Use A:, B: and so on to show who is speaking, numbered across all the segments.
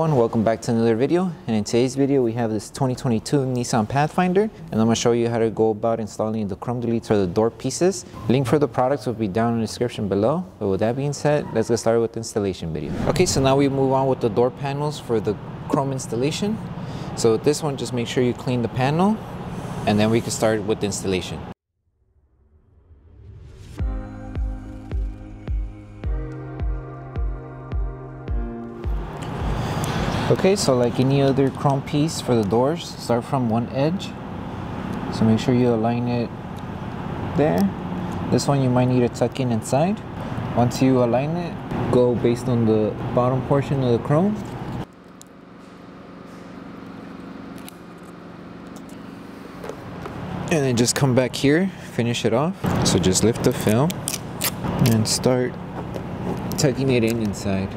A: everyone, welcome back to another video. And in today's video we have this 2022 Nissan Pathfinder, and I'm going to show you how to go about installing the chrome deletes for the door pieces. Link for the products will be down in the description below. But with that being said, let's get started with the installation video. Okay, so now we move on with the door panels for the chrome installation. So with this one, just make sure you clean the panel and then we can start with the installation. Okay, so like any other chrome piece for the doors, start from one edge. So make sure you align it there. This one you might need to tuck in inside. Once you align it, go based on the bottom portion of the chrome. And then just come back here, finish it off. So just lift the film and start tucking it in inside.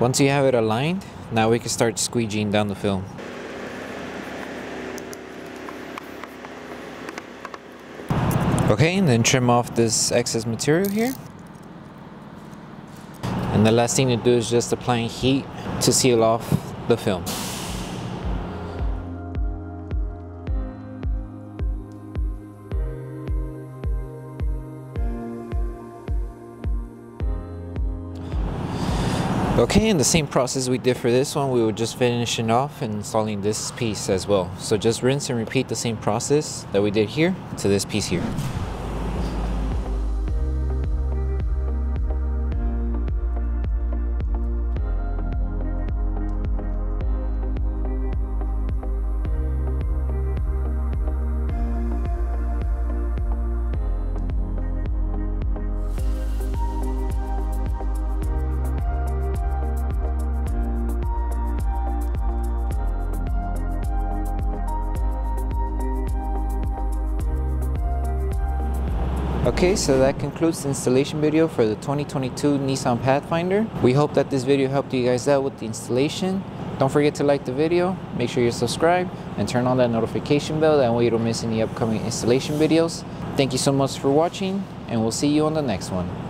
A: Once you have it aligned, now we can start squeegeeing down the film. Okay, and then trim off this excess material here. And the last thing to do is just applying heat to seal off the film. Okay, and the same process we did for this one, we were just finishing off and installing this piece as well. So just rinse and repeat the same process that we did here to this piece here. Okay, so that concludes the installation video for the 2022 Nissan Pathfinder. We hope that this video helped you guys out with the installation. Don't forget to like the video, make sure you're subscribed, and turn on that notification bell. That way you don't miss any upcoming installation videos. Thank you so much for watching, and we'll see you on the next one.